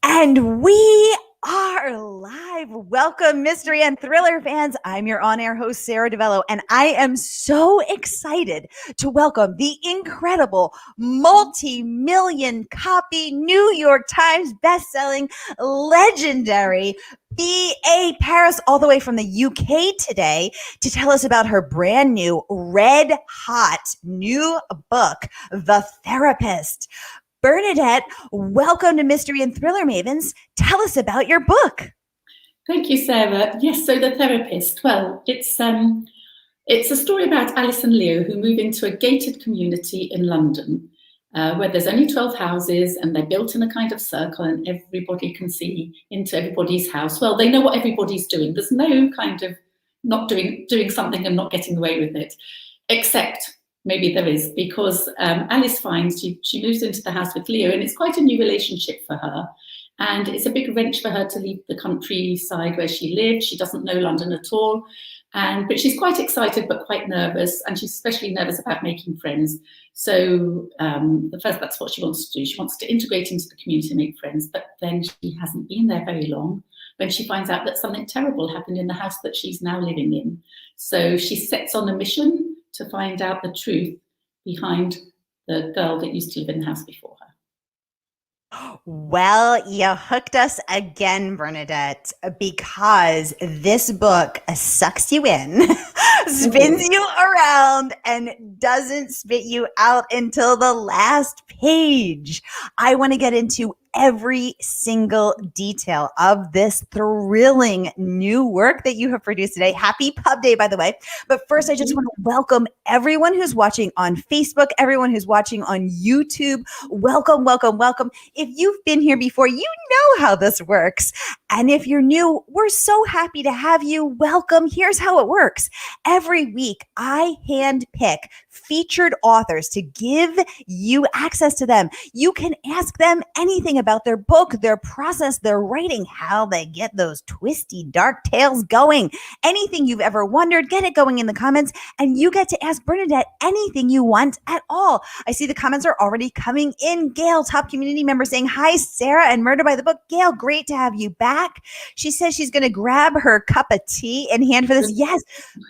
And we are live. Welcome, mystery and thriller fans. I'm your on-air host, Sara DiVello, and I am so excited to welcome the incredible multi-million copy New York Times bestselling legendary B.A. Paris, all the way from the UK today, to tell us about her brand new red hot new book, The Therapist. Bernadette, welcome to Mystery and Thriller Mavens. Tell us about your book. Thank you, Sarah. Yes, so The Therapist. Well, it's a story about Alice and Leo who move into a gated community in London where there's only 12 houses and they're built in a kind of circle and everybody can see into everybody's house. Well, they know what everybody's doing. There's no kind of not doing something and not getting away with it, except maybe there is, because Alice finds she moves into the house with Leo and it's quite a new relationship for her. And it's a big wrench for her to leave the countryside where she lives. She doesn't know London at all. But she's quite excited, but quite nervous. And she's especially nervous about making friends. So that's what she wants to do. She wants to integrate into the community and make friends. But then she hasn't been there very long when she finds out that something terrible happened in the house that she's now living in. So she sets on a mission to find out the truth behind the girl that used to live in the house before her. Well, you hooked us again, Bernadette, because this book sucks you in, spins you around, and doesn't spit you out until the last page. I want to get into every single detail of this thrilling new work that you have produced today. Happy Pub Day, by the way. But first, I just want to welcome everyone who's watching on Facebook, everyone who's watching on YouTube. Welcome, welcome, welcome. If you've been here before, you know how this works. And if you're new, we're so happy to have you. Welcome. Here's how it works. Every week, I handpick featured authors to give you access to them. You can ask them anything about their book, their process, their writing, how they get those twisty, dark tales going. Anything you've ever wondered, get it going in the comments, and you get to ask Bernadette anything you want at all. I see the comments are already coming in. Gail, top community member, saying, hi, Sara and Murder by the Book. Gail, great to have you back. She says she's going to grab her cup of tea in hand for this. Yes,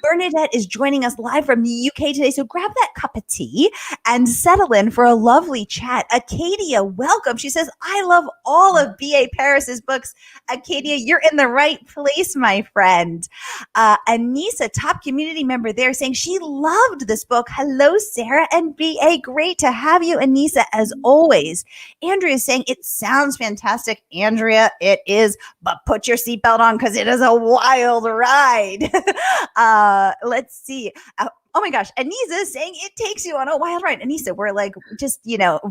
Bernadette is joining us live from the UK today, so grab that cup of tea and settle in for a lovely chat. Acadia, welcome. She says, I love all of B.A. Paris's books. Acadia, you're in the right place, my friend. Annissa, top community member there, saying she loved this book. Hello, Sara and B.A. Great to have you, Annissa, as always. Andrea is saying, it sounds fantastic. Andrea, it is, but put your seatbelt on because it is a wild ride. Let's see. Oh my gosh, Annissa is saying it takes you on a wild ride. Annissa, we're like just,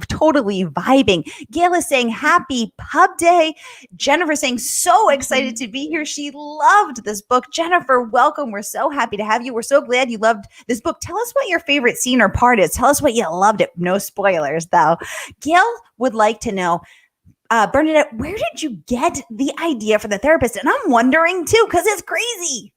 totally vibing. Gail is saying happy pub day. Jennifer saying so excited to be here. She loved this book. Jennifer, welcome. We're so happy to have you. We're so glad you loved this book. Tell us what your favorite scene or part is. Tell us what you loved it. No spoilers though. Gail would like to know, Bernadette, where did you get the idea for The Therapist? And I'm wondering too, because it's crazy.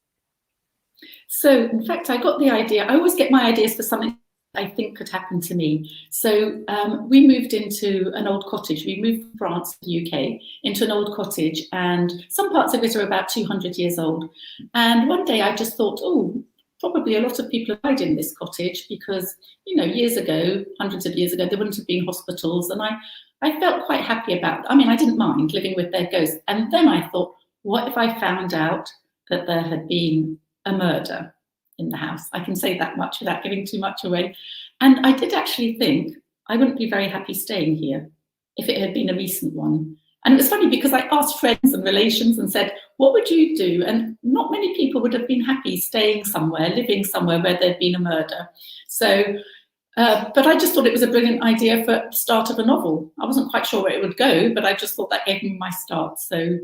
So, in fact, I got the idea. I always get my ideas for something I think could happen to me. So we moved into an old cottage. We moved from France to the UK into an old cottage, and some parts of it are about 200 years old. And one day I just thought, oh, probably a lot of people have died in this cottage because, years ago, hundreds of years ago, there wouldn't have been hospitals. And I felt quite happy about it. I mean, I didn't mind living with their ghosts. And then I thought, what if I found out that there had been a murder in the house? I can say that much without giving too much away. And I did actually think I wouldn't be very happy staying here if it had been a recent one. And it was funny because I asked friends and relations and said, what would you do? And not many people would have been happy staying somewhere, living somewhere where there'd been a murder. So, but I just thought it was a brilliant idea for the start of a novel. I wasn't quite sure where it would go, but I just thought that gave me my start. So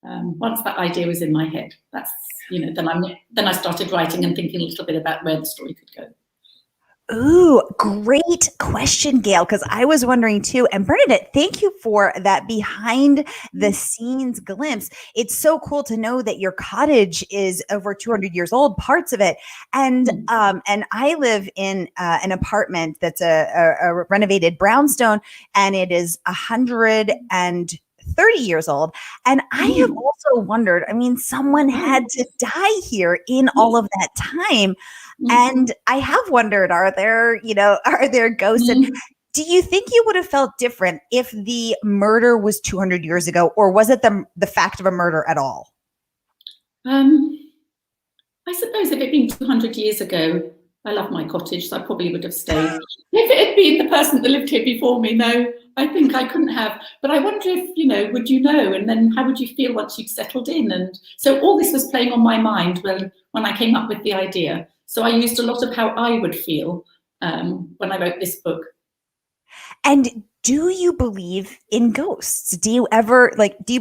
once that idea was in my head, that's, then I started writing and thinking a little bit about where the story could go. Ooh, great question, Gail, because I was wondering too. And Bernadette, thank you for that behind the scenes glimpse. It's so cool to know that your cottage is over 200 years old, parts of it. And I live in an apartment that's a renovated brownstone, and it is 130 30 years old. And I have also wondered, I mean, someone had to die here in all of that time. And I have wondered, are there ghosts? And do you think you would have felt different if the murder was 200 years ago, or was it the fact of a murder at all? I suppose if it had been 200 years ago, I love my cottage, so I probably would have stayed. If it had been the person that lived here before me, no, I think I couldn't have. But I wonder if, would you know? And then how would you feel once you'd settled in? And so all this was playing on my mind when I came up with the idea. So I used a lot of how I would feel when I wrote this book. And do you believe in ghosts? Do you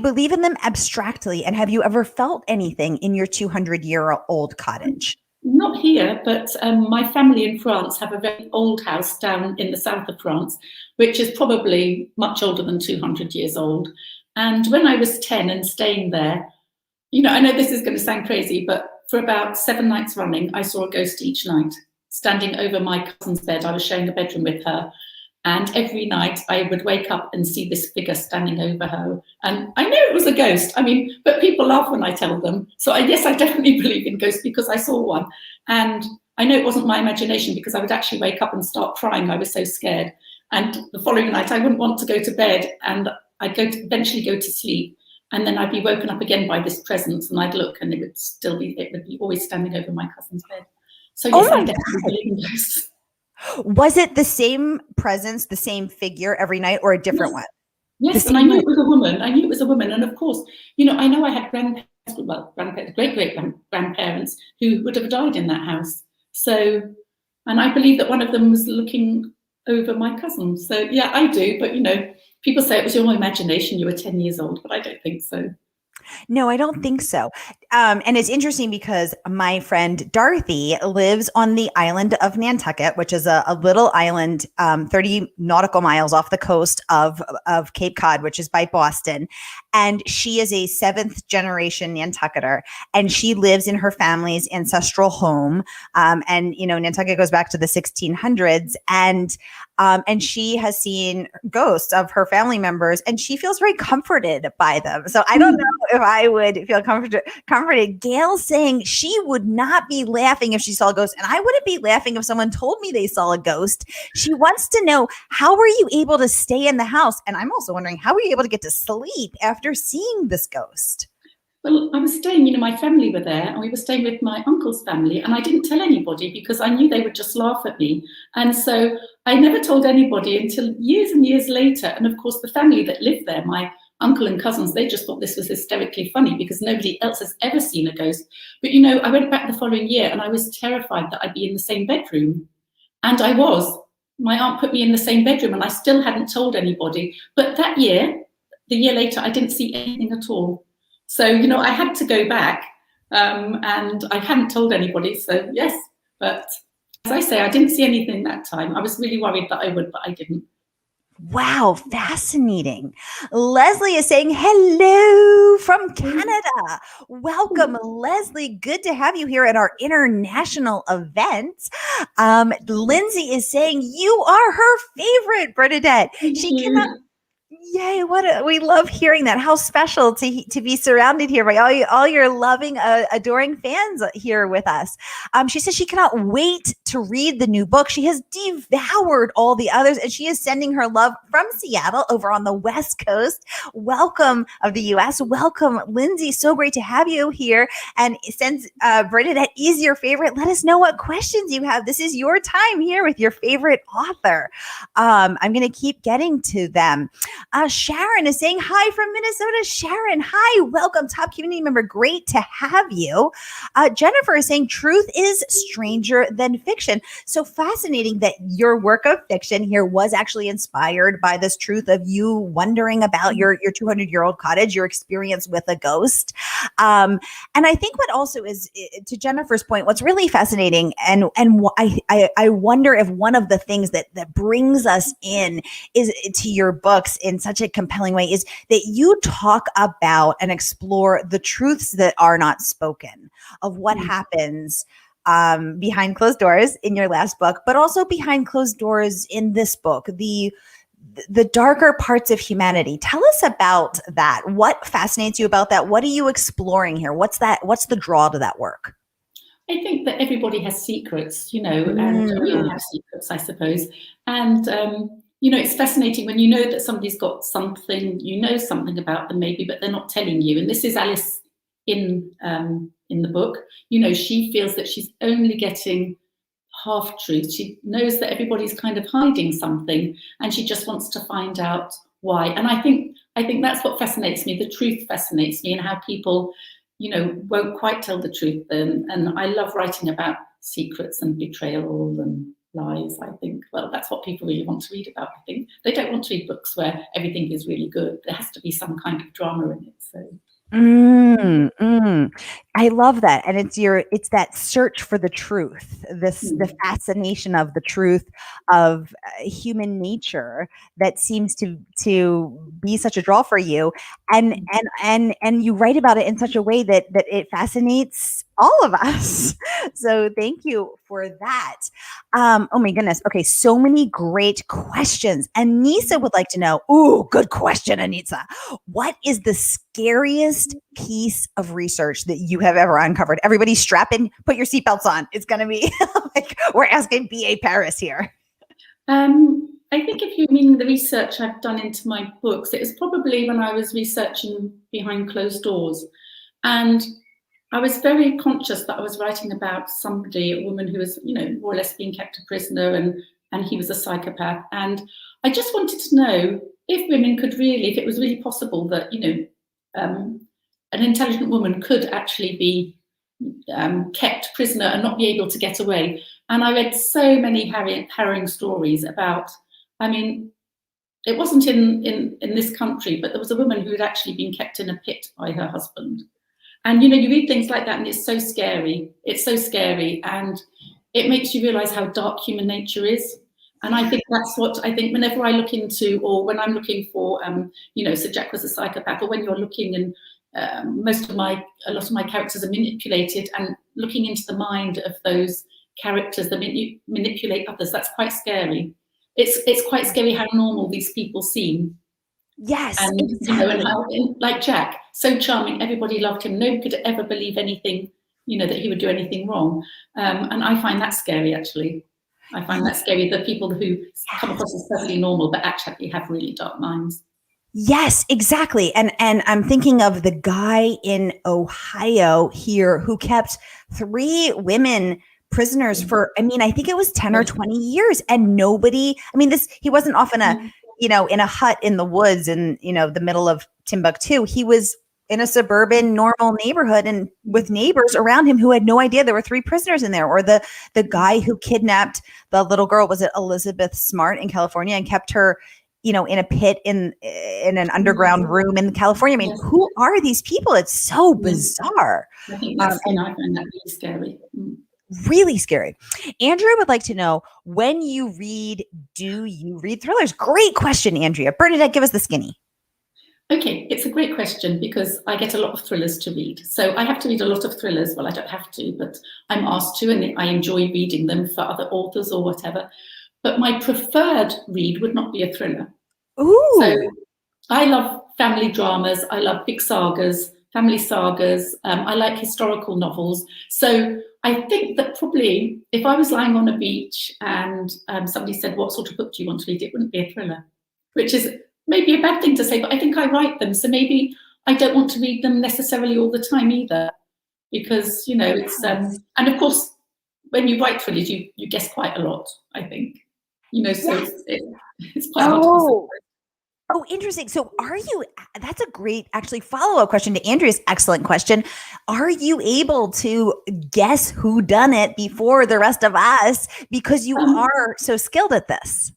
believe in them abstractly? And have you ever felt anything in your 200-year-old cottage? Not here, but my family in France have a very old house down in the south of France, which is probably much older than 200 years old. And when I was 10 and staying there, I know this is going to sound crazy, but for about 7 nights running, I saw a ghost each night standing over my cousin's bed. I was sharing a bedroom with her. And every night I would wake up and see this figure standing over her. And I knew it was a ghost. But people laugh when I tell them. So yes, I definitely believe in ghosts because I saw one. And I know it wasn't my imagination because I would actually wake up and start crying. I was so scared. And the following night I wouldn't want to go to bed, and I'd eventually go to sleep. And then I'd be woken up again by this presence, and I'd look and it would be always standing over my cousin's bed. So yes, I definitely believe in ghosts. Was it the same presence, the same figure every night, or a different one? Yes, and I knew it was a woman. And of course, I know I had great-great-grandparents who would have died in that house. So, and I believe that one of them was looking over my cousin. So yeah, I do. But people say it was your imagination. You were 10 years old, but I don't think so. No, I don't think so. And it's interesting because my friend Dorothy lives on the island of Nantucket, which is a little island 30 nautical miles off the coast of Cape Cod, which is by Boston. And she is a 7th generation Nantucketer, and she lives in her family's ancestral home. And Nantucket goes back to the 1600s, and she has seen ghosts of her family members, and she feels very comforted by them. So I don't know if I would feel comforted. Gail saying she would not be laughing if she saw a ghost, and I wouldn't be laughing if someone told me they saw a ghost. She wants to know, how were you able to stay in the house? And I'm also wondering, how were you able to get to sleep after seeing this ghost? Well, I was staying, my family were there, and we were staying with my uncle's family, and I didn't tell anybody because I knew they would just laugh at me. And so I never told anybody until years and years later. And of course, the family that lived there, my uncle and cousins, they just thought this was hysterically funny because nobody else has ever seen a ghost. But, I went back the following year and I was terrified that I'd be in the same bedroom. And I was. My aunt put me in the same bedroom and I still hadn't told anybody. But that year, the year later, I didn't see anything at all. So, I had to go back and I hadn't told anybody. So, yes, but as I say, I didn't see anything that time. I was really worried that I would, but I didn't. Wow, fascinating. Leslie is saying hello from Canada. Welcome, Leslie. Good to have you here at our international event. Lindsay is saying you are her favorite, Bernadette. She cannot. Yay, we love hearing that. How special to be surrounded here by all your loving, adoring fans here with us. She says she cannot wait to read the new book. She has devoured all the others, and she is sending her love from Seattle over on the West Coast. Welcome of the U.S. Welcome, Lindsay. So great to have you here. And since Bernadette is your favorite, let us know what questions you have. This is your time here with your favorite author. I'm going to keep getting to them. Sharon is saying hi from Minnesota. Sharon, hi, welcome, top community member. Great to have you. Jennifer is saying truth is stranger than fiction. So fascinating that your work of fiction here was actually inspired by this truth of you wondering about your 200-year-old cottage, your experience with a ghost. And I think what also is, to Jennifer's point, what's really fascinating, and I wonder if one of the things that brings us in is to your books in such a compelling way is that you talk about and explore the truths that are not spoken of what happens behind closed doors in your last book, but also behind closed doors in this book, the the darker parts of humanity. Tell us about that. What fascinates you about that? What are you exploring here? What's the draw to that work? I think that everybody has secrets, and we all have secrets, I suppose. And, it's fascinating when you know that somebody's got something, something about them maybe, but they're not telling you. And this is Alice in the book. She feels that she's only getting half truth. She knows that everybody's kind of hiding something, and she just wants to find out why. And I think that's what fascinates me. The truth fascinates me, and how people, won't quite tell the truth. And I love writing about secrets and betrayal and lies. I think, well, that's what people really want to read about. I think they don't want to read books where everything is really good. There has to be some kind of drama in it. So. I love that. And it's that search for the truth, the fascination of the truth of human nature that seems to be such a draw for you. And you write about it in such a way that it fascinates all of us. So thank you for that. Oh my goodness. Okay. So many great questions. Annissa would like to know, good question, Annissa. What is the scariest piece of research that you have ever uncovered? Everybody strap in, put your seatbelts on. It's going to be like we're asking B.A. Paris here. I think if you mean the research I've done into my books, it was probably when I was researching behind closed doors. And I was very conscious that I was writing about somebody, a woman who was, more or less being kept a prisoner, and he was a psychopath. And I just wanted to know if women could really, if it was really possible that, an intelligent woman could actually be kept prisoner and not be able to get away. And I read so many harrowing stories about, it wasn't in this country, but there was a woman who had actually been kept in a pit by her husband. And, you read things like that and it's so scary. It's so scary. And it makes you realize how dark human nature is. And I think that's what I think whenever I look into, or when I'm looking for, so Jack was a psychopath, or when you're looking and a lot of my characters are manipulated, and looking into the mind of those characters that manipulate others, that's quite scary. It's quite scary how normal these people seem. Yes, and exactly. And how, like Jack, so charming, everybody loved him. Nobody could ever believe anything, that he would do anything wrong. And I find that scary, actually. I find that scary, the people who come across as perfectly normal but actually have really dark minds. Yes, exactly. And I'm thinking of the guy in Ohio here who kept 3 women prisoners for, I think it was 10 or 20 years, and nobody, he wasn't off in a hut in the woods in, the middle of Timbuktu. He was in a suburban normal neighborhood and with neighbors around him who had no idea there were 3 prisoners in there. Or the guy who kidnapped the little girl, was it Elizabeth Smart in California, and kept her, in a pit in an underground room in California. Who are these people? It's so bizarre. I think I find that really scary. Really scary. Andrea would like to know, when you read, do you read thrillers? Great question, Andrea. Bernadette, give us the skinny. Okay, it's a great question because I get a lot of thrillers to read. So I have to read a lot of thrillers. Well, I don't have to, but I'm asked to, and I enjoy reading them for other authors or whatever. But my preferred read would not be a thriller. Ooh. So I love family dramas. I love big sagas, family sagas. I like historical novels. So I think that probably if I was lying on a beach and somebody said, what sort of book do you want to read? It wouldn't be a thriller, which is maybe a bad thing to say, but I think I write them. So maybe I don't want to read them necessarily all the time either, because, it's, and of course, when you write thrillers, you guess quite a lot, I think, so it's quite hard to say. Oh, interesting. So that's a great actually follow-up question to Andrea's excellent question. Are you able to guess who done it before the rest of us, because you are so skilled at this?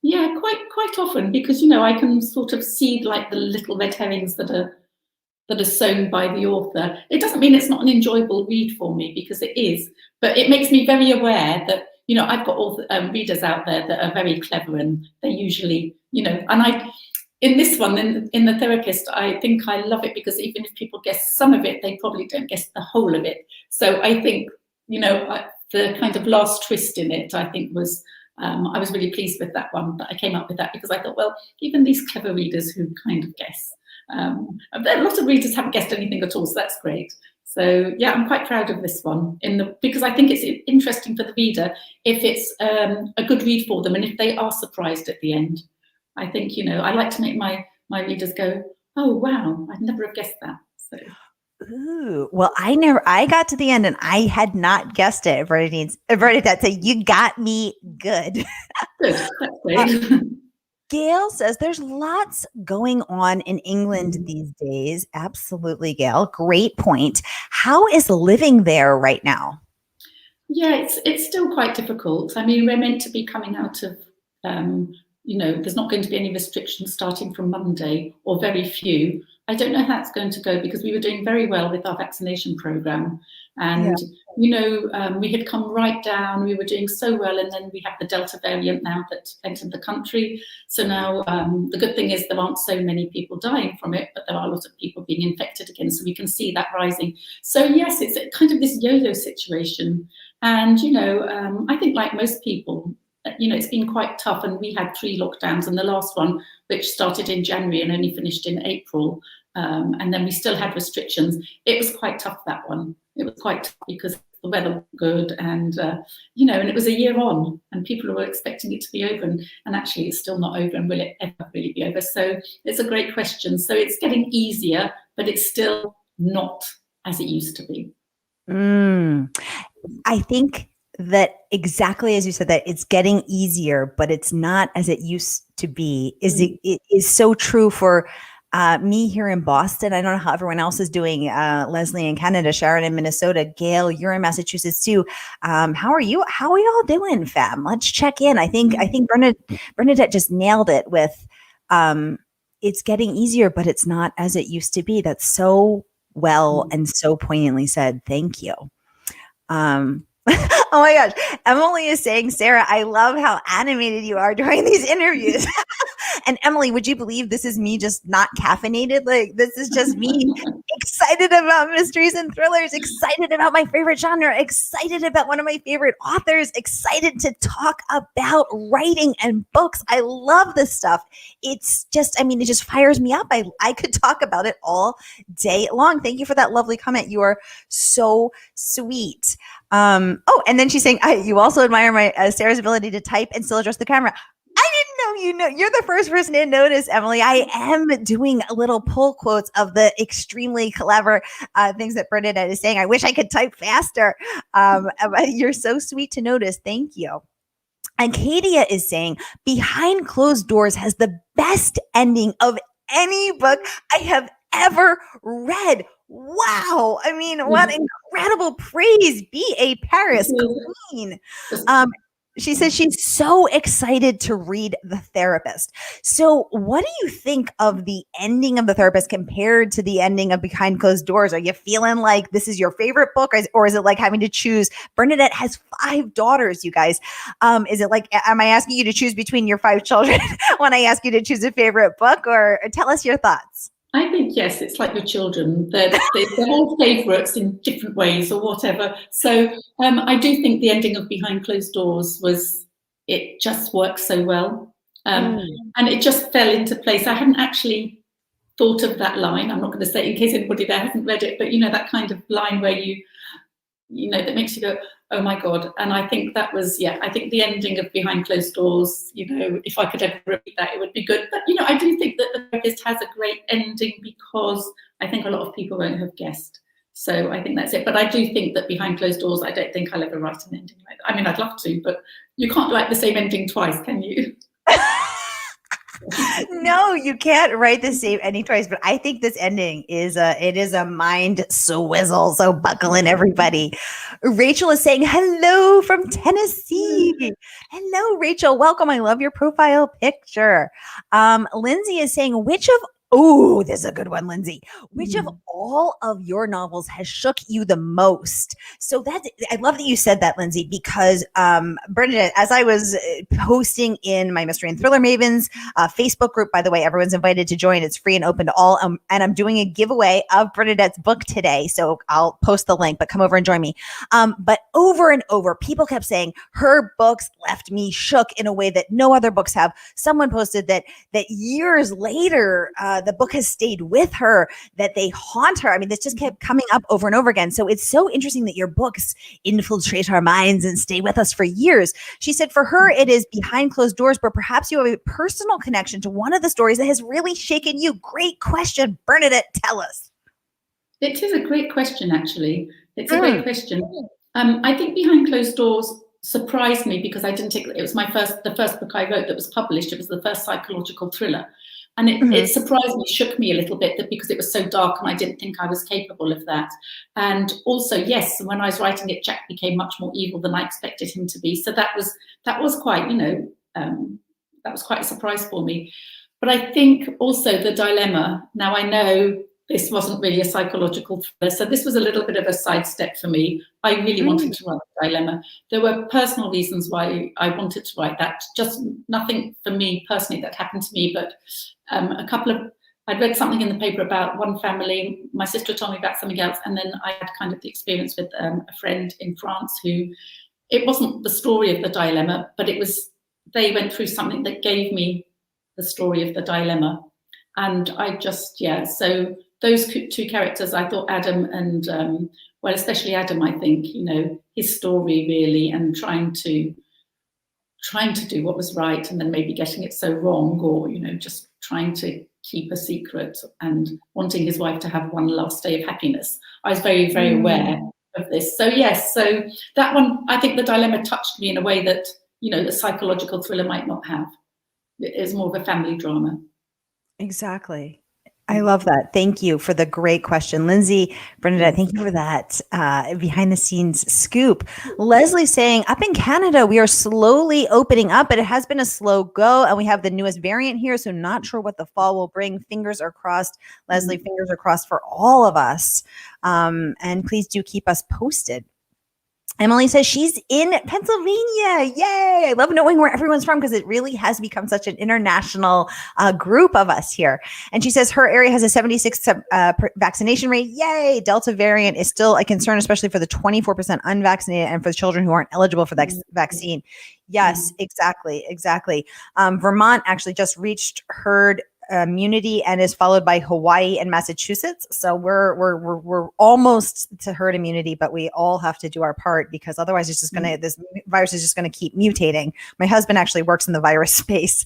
Yeah, quite often, because, I can sort of see like the little red herrings that are sown by the author. It doesn't mean it's not an enjoyable read for me, because it is, but it makes me very aware that, I've got readers out there that are very clever, and they usually, and in this one, in The Therapist, I think I love it because even if people guess some of it, they probably don't guess the whole of it. So I think, the kind of last twist in it, I think was I was really pleased with that one, that I came up with that, because I thought, well, even these clever readers who kind of guess, a lot of readers haven't guessed anything at all, so that's great. So yeah, I'm quite proud of this one because I think it's interesting for the reader if it's a good read for them, and if they are surprised at the end. I think, I like to make my readers go, oh wow, I'd never have guessed that. So. Ooh, well, I got to the end and I had not guessed it. Bernadette, so you got me good. Good, that's great. Gail says there's lots going on in England these days. Absolutely, Gail. Great point. How is living there right now? Yeah, it's still quite difficult. I mean, we're meant to be coming out of, there's not going to be any restrictions starting from Monday, or very few. I don't know how it's going to go, because we were doing very well with our vaccination program. And, we had come right down. We were doing so well. And then we have the Delta variant now that entered the country. So now the good thing is there aren't so many people dying from it, but there are a lot of people being infected again. So we can see that rising. So yes, it's kind of this yo-yo situation. And, I think like most people, it's been quite tough, and we had 3 lockdowns, and the last one, which started in January and only finished in April, and then we still had restrictions. It was quite tough, that one. It was quite tough because the weather was good, and and it was a year on, and people were expecting it to be over, and actually it's still not over, and will it ever really be over? So it's a great question. So it's getting easier, but it's still not as it used to be. I think that exactly as you said, that it's getting easier, but it's not as it used to be. It is so true for me here in Boston. I don't know how everyone else is doing. Leslie in Canada, Sharon in Minnesota, Gail, you're in Massachusetts too. How are you? How are y'all doing, fam? Let's check in. I think Bernadette just nailed it with it's getting easier, but it's not as it used to be. That's so well and so poignantly said. Thank you. Oh my gosh. Emily is saying, Sara, I love how animated you are during these interviews. And Emily, would you believe this is me just not caffeinated? Like, this is just me excited about mysteries and thrillers, excited about my favorite genre, excited about one of my favorite authors, excited to talk about writing and books. I love this stuff. It's just, it just fires me up. I could talk about it all day long. Thank you for that lovely comment. You are so sweet. And then she's saying, you also admire my Sarah's ability to type and still address the camera. I didn't know you're the first person to notice, Emily. I am doing little pull quotes of the extremely clever things that Bernadette is saying. I wish I could type faster. You're so sweet to notice. Thank you. And Katia is saying, Behind Closed Doors has the best ending of any book I have ever read. Wow. What incredible praise. B.A. Paris, queen. She says she's so excited to read The Therapist. So what do you think of the ending of The Therapist compared to the ending of Behind Closed Doors? Are you feeling like this is your favorite book, or is it like having to choose? Bernadette has 5 daughters, you guys. Is it like, am I asking you to choose between your 5 children when I ask you to choose a favorite book, or tell us your thoughts? I think, yes, it's like your children. They're all favourites in different ways or whatever. So I do think the ending of Behind Closed Doors it just works so well. And it just fell into place. I hadn't actually thought of that line. I'm not going to say it in case anybody there hasn't read it, but that kind of line where that makes you go, oh my God. And I think that was, I think the ending of Behind Closed Doors, if I could ever repeat that, it would be good. But, I do think that The Therapist has a great ending, because I think a lot of people won't have guessed. So I think that's it. But I do think that Behind Closed Doors, I don't think I'll ever write an ending like that. I'd love to, but you can't write the same ending twice, can you? No, you can't write the same ending twice, but I think this ending is a mind swizzle. So buckle in, everybody. Rachel is saying hello from Tennessee. Hello, Rachel. Welcome. I love your profile picture. Lindsay is saying, which of Oh, this is a good one, Lindsay. Which of all of your novels has shook you the most? So I love that you said that, Lindsay, because Bernadette, as I was posting in my Mystery and Thriller Mavens Facebook group, by the way, everyone's invited to join. It's free and open to all. And I'm doing a giveaway of Bernadette's book today. So I'll post the link, but come over and join me. But over and over, people kept saying her books left me shook in a way that no other books have. Someone posted that years later, the book has stayed with her, that they haunt her. I mean, this just kept coming up over and over again. So it's so interesting that your books infiltrate our minds and stay with us for years. She said for her, it is behind closed doors, but perhaps you have a personal connection to one of the stories that has really shaken you. Great question. Bernadette, tell us. It is a great question, actually. It's a great question. I think Behind Closed Doors surprised me because I didn't take it. Was the first book I wrote that was published. It was the first psychological thriller. And it surprised me, shook me a little bit because it was so dark and I didn't think I was capable of that. And also, yes, when I was writing it, Jack became much more evil than I expected him to be. So that was quite, that was quite a surprise for me. But I think also the dilemma, now I know this wasn't really a psychological thriller, so this was a little bit of a sidestep for me. I really wanted to write a dilemma. There were personal reasons why I wanted to write that, just nothing for me personally that happened to me, but I'd read something in the paper about one family, my sister told me about something else, and then I had kind of the experience with a friend in France who, it wasn't the story of the dilemma, but they went through something that gave me the story of the dilemma. And I just, so those two characters, I thought Adam and, well, especially Adam, I think, his story really, and trying to do what was right and then maybe getting it so wrong, or, just trying to keep a secret and wanting his wife to have one last day of happiness. I was very, very aware of this. So yes, so that one, I think the dilemma touched me in a way that, the psychological thriller might not have. It is more of a family drama. Exactly. I love that. Thank you for the great question. Lindsay, Bernadette, thank you for that behind the scenes scoop. Leslie saying, up in Canada, we are slowly opening up, but it has been a slow go. And we have the newest variant here. So not sure what the fall will bring. Fingers are crossed. Leslie, fingers are crossed for all of us. And please do keep us posted. Emily says she's in Pennsylvania. Yay. I love knowing where everyone's from because it really has become such an international group of us here. And she says her area has a 76 vaccination rate. Yay. Delta variant is still a concern, especially for the 24% unvaccinated and for the children who aren't eligible for that vaccine. Yes, exactly. Vermont actually just reached herd immunity and is followed by Hawaii and Massachusetts. So we're almost to herd immunity, but we all have to do our part because otherwise it's just this virus is just going to keep mutating. My husband actually works in the virus space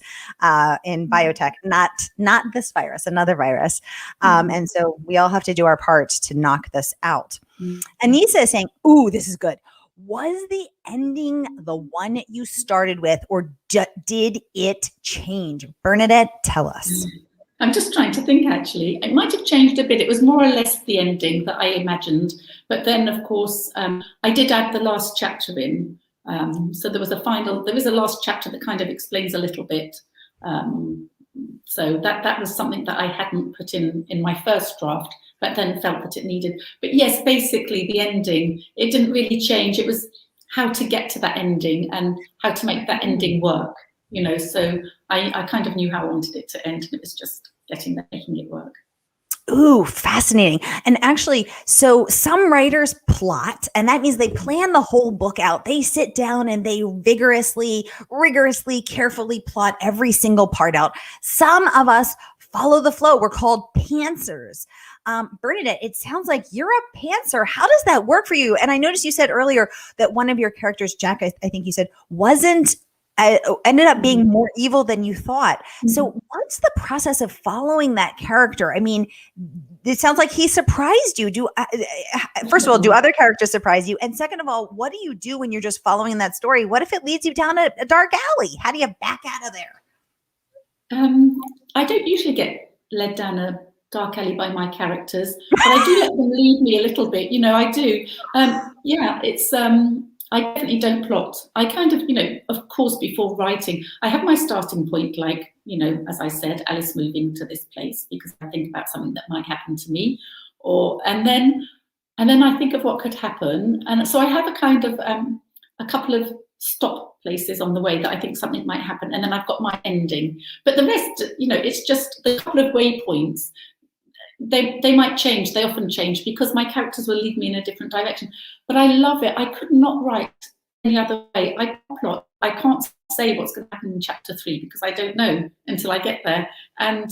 in biotech, not this virus, another virus. And so we all have to do our part to knock this out. Annissa is saying, ooh, this is good. Was the ending the one you started with, or did it change? Bernadette, tell us. I'm just trying to think, actually. It might have changed a bit. It was more or less the ending that I imagined. But then, of course, I did add the last chapter in. So there is a last chapter that kind of explains a little bit. So that was something that I hadn't put in my first draft, but then felt that it needed. But yes, basically the ending, it didn't really change. It was how to get to that ending and how to make that ending work, so I kind of knew how I wanted it to end, and it was just making it work. Ooh, fascinating. And actually, so some writers plot, and that means they plan the whole book out. They sit down and they rigorously, carefully plot every single part out. Some of us follow the flow. We're called pantsers. Bernadette, it sounds like you're a pantser. How does that work for you? And I noticed you said earlier that one of your characters, Jack, I think you said, ended up being more evil than you thought. So what's the process of following that character? I mean, it sounds like he surprised you. First of all, do other characters surprise you? And second of all, what do you do when you're just following that story? What if it leads you down a dark alley? How do you back out of there? I don't usually get led down a dark alley by my characters, but I do let them lead me a little bit. I do. It's I definitely don't plot. I kind of, of course, before writing, I have my starting point, like, as I said, Alice moving to this place, because I think about something that might happen to me, and then I think of what could happen. And so I have a kind of a couple of stop places on the way that I think something might happen, and then I've got my ending. But the rest, it's just the couple of waypoints. They might change. They often change because my characters will lead me in a different direction. But I love it. I could not write any other way. I plot. I can't say what's going to happen in chapter 3 because I don't know until I get there. And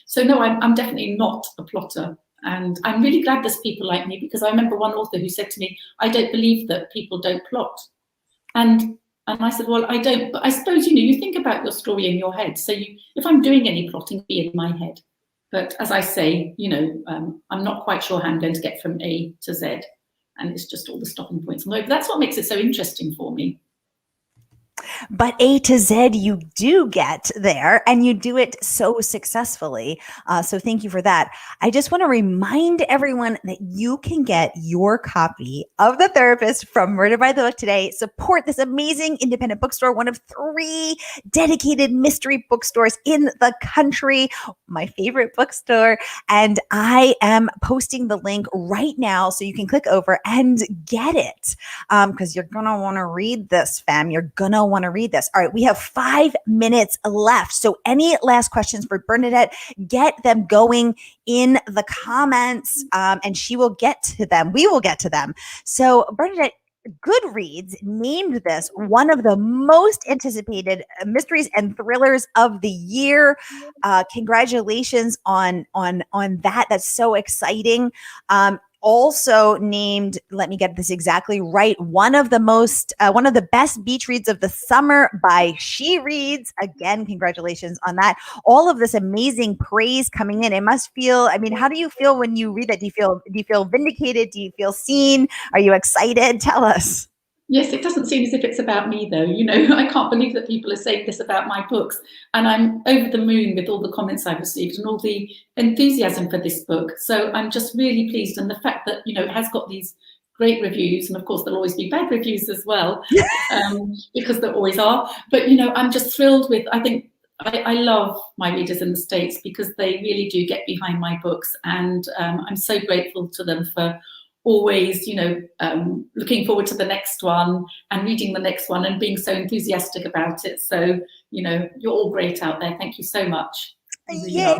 so no, I'm definitely not a plotter. And I'm really glad there's people like me, because I remember one author who said to me, "I don't believe that people don't plot." And I said, well, I don't, but I suppose, you think about your story in your head. So if I'm doing any plotting, it'll be in my head. But as I say, I'm not quite sure how I'm going to get from A to Z. And it's just all the stopping points on the way. But that's what makes it so interesting for me. But A to Z, you do get there, and you do it so successfully. So thank you for that. I just want to remind everyone that you can get your copy of The Therapist from Murder by the Book today. Support this amazing independent bookstore, one of 3 dedicated mystery bookstores in the country, my favorite bookstore. And I am posting the link right now so you can click over and get it, because you're going to want to read this, fam. You're going to want to read this. All right, we have 5 minutes left. So any last questions for Bernadette, get them going in the comments, and she will get to them. We will get to them. So Bernadette, Goodreads named this one of the most anticipated mysteries and thrillers of the year. Congratulations on that. That's so exciting. Also named, let me get this exactly right, one of the best beach reads of the summer by She Reads. Again, congratulations on that. All of this amazing praise coming in. It must feel, how do you feel when you read that? Do you feel vindicated? Do you feel seen? Are you excited? Tell us. Yes, it doesn't seem as if it's about me, though. I can't believe that people are saying this about my books. And I'm over the moon with all the comments I've received and all the enthusiasm for this book. So I'm just really pleased. And the fact that, it has got these great reviews, and of course there'll always be bad reviews as well, because there always are. But, I'm just thrilled with, I think, I love my readers in the States, because they really do get behind my books. And I'm so grateful to them for always, looking forward to the next one and reading the next one and being so enthusiastic about it. So, you're all great out there. Thank you so much. Yay,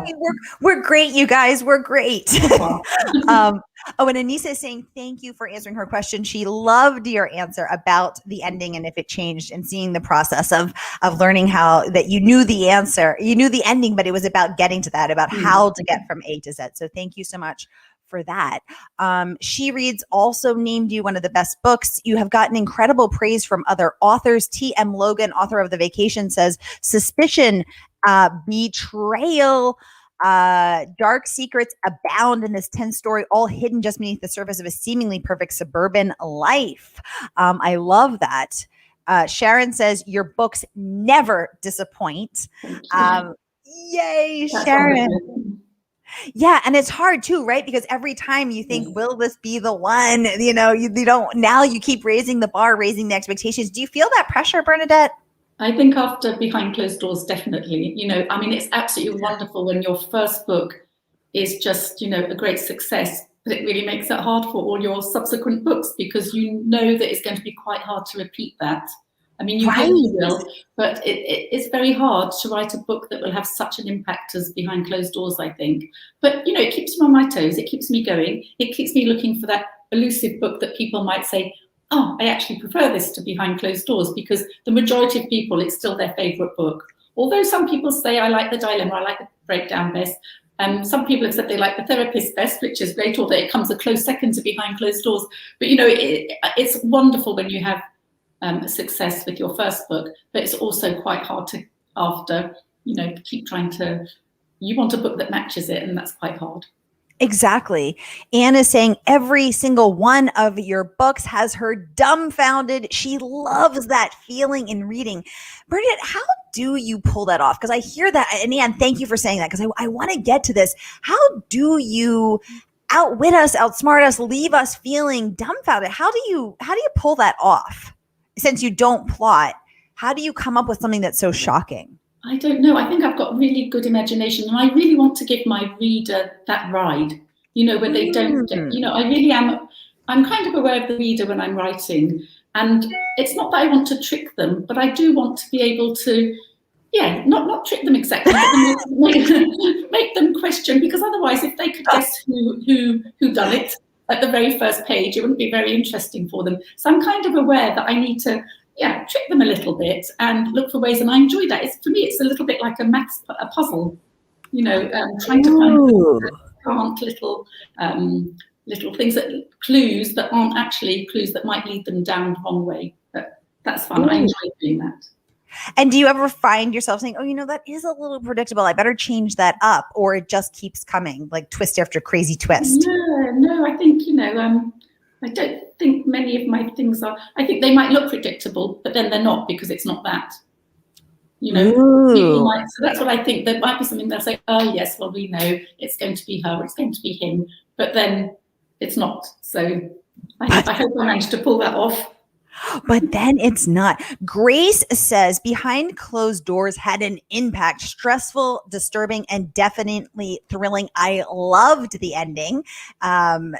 we're great, you guys. We're great. And Annissa is saying thank you for answering her question. She loved your answer about the ending and if it changed, and seeing the process of learning how that you knew the answer, you knew the ending, but it was about getting to that, about how to get from A to Z. So thank you so much for that. She Reads also named you one of the best books. You have gotten incredible praise from other authors. T.M. Logan, author of The Vacation, says suspicion, betrayal, dark secrets abound in this 10-story, all hidden just beneath the surface of a seemingly perfect suburban life. I love that. Sharon says your books never disappoint. Yay, Sharon. Yeah. And it's hard too, right? Because every time you think, will this be the one? You don't, now you keep raising the bar, raising the expectations. Do you feel that pressure, Bernadette? I think after Behind Closed Doors, definitely. It's absolutely wonderful when your first book is just, a great success, but it really makes it hard for all your subsequent books, because you know that it's going to be quite hard to repeat that. You will, but it's very hard to write a book that will have such an impact as Behind Closed Doors, I think. But, it keeps me on my toes. It keeps me going. It keeps me looking for that elusive book that people might say, oh, I actually prefer this to Behind Closed Doors, because the majority of people, it's still their favorite book. Although some people say, I like The Dilemma, I like The Breakdown best. Some people have said they like The Therapist best, which is great, or that it comes a close second to Behind Closed Doors. But, it's wonderful when you have success with your first book, but it's also quite hard to, after, keep trying to, you want a book that matches it, and that's quite hard. Exactly. Anne is saying every single one of your books has her dumbfounded. She loves that feeling in reading. Bernadette, how do you pull that off? Because I hear that. And Anne, thank you for saying that, because I want to get to this. How do you outwit us, outsmart us, leave us feeling dumbfounded? How do you pull that off? since you don't plot, how do you come up with something that's so shocking? I don't know. I think I've got really good imagination, and I really want to give my reader that ride, where they don't, I really am. I'm kind of aware of the reader when I'm writing, and it's not that I want to trick them, but I do want to be able to, not trick them exactly, but make them question, because otherwise, if they could guess who done it at the very first page, it wouldn't be very interesting for them. So I'm kind of aware that I need to trick them a little bit and look for ways, and I enjoy that. For me, it's a little bit like a puzzle, trying to find little things, clues that aren't actually clues that might lead them down the wrong way. But that's fun. I enjoy doing that. And do you ever find yourself saying, oh, that is a little predictable, I better change that up, or it just keeps coming, like twist after crazy twist? Yeah, no, I think, I don't think many of my things are, I think they might look predictable, but then they're not, because it's not that. People might, so that's what I think. There might be something they'll say, oh yes, well, we know it's going to be her, or it's going to be him, but then it's not. So I hope I managed to pull that off. But then it's not. Grace says, Behind Closed Doors had an impact, stressful, disturbing, and definitely thrilling. I loved the ending.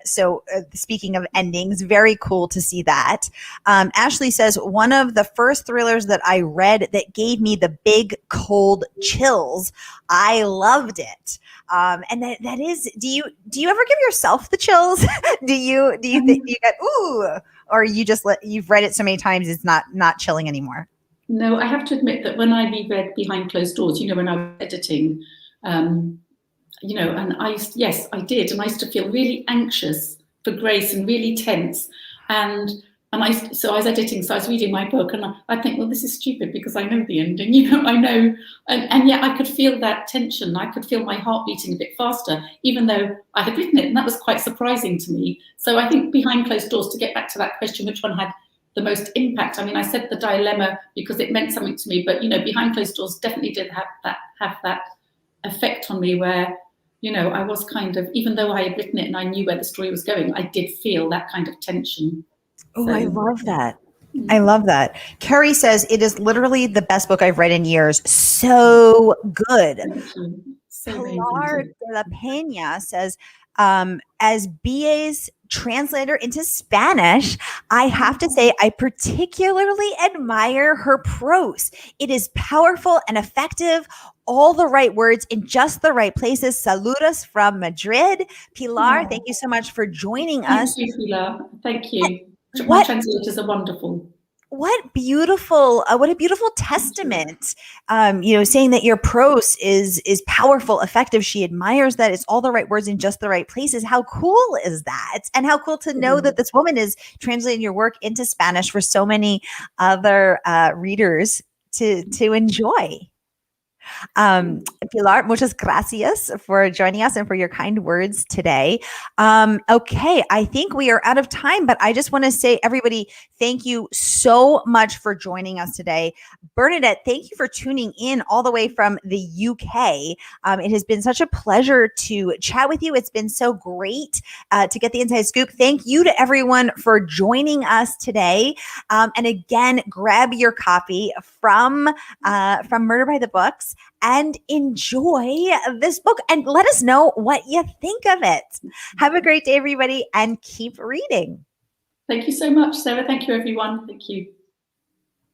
So speaking of endings, very cool to see that. Ashley says, one of the first thrillers that I read that gave me the big cold chills. I loved it. And that is, do you ever give yourself the chills? do you think you get, ooh, or you've read it so many times it's not chilling anymore? No, I have to admit that when I reread Behind Closed Doors, when I was editing, and I did, and I used to feel really anxious for Grace and really tense, so I was editing, so I was reading my book, and I think, well, this is stupid because I know the ending, I know, and yet I could feel that tension. I could feel my heart beating a bit faster, even though I had written it, and that was quite surprising to me. So I think Behind Closed Doors, to get back to that question, which one had the most impact? I mean, I said the dilemma because it meant something to me, but Behind Closed Doors definitely did have that effect on me, where I was kind of, even though I had written it and I knew where the story was going, I did feel that kind of tension. Oh, I love that. I love that. Carrie says, it is literally the best book I've read in years. So good. Pilar de la Peña says, as BA's translator into Spanish, I have to say I particularly admire her prose. It is powerful and effective. All the right words in just the right places. Saludos from Madrid. Pilar, thank you so much for joining us. Thank you, Pilar. Thank you. My translators are wonderful. What a beautiful testament, saying that your prose is powerful, effective. She admires that it's all the right words in just the right places. How cool is that? And how cool to know that this woman is translating your work into Spanish for so many other readers to enjoy. Pilar, muchas gracias for joining us and for your kind words today. Okay, I think we are out of time, but I just want to say, everybody, thank you so much for joining us today. Bernadette, thank you for tuning in all the way from the UK. It has been such a pleasure to chat with you. It's been so great to get the inside scoop. Thank you to everyone for joining us today. And again, grab your copy from Murder by the Books and enjoy this book and let us know what you think of it. Have a great day, everybody, and keep reading. Thank you so much, Sarah. Thank you, everyone. Thank you.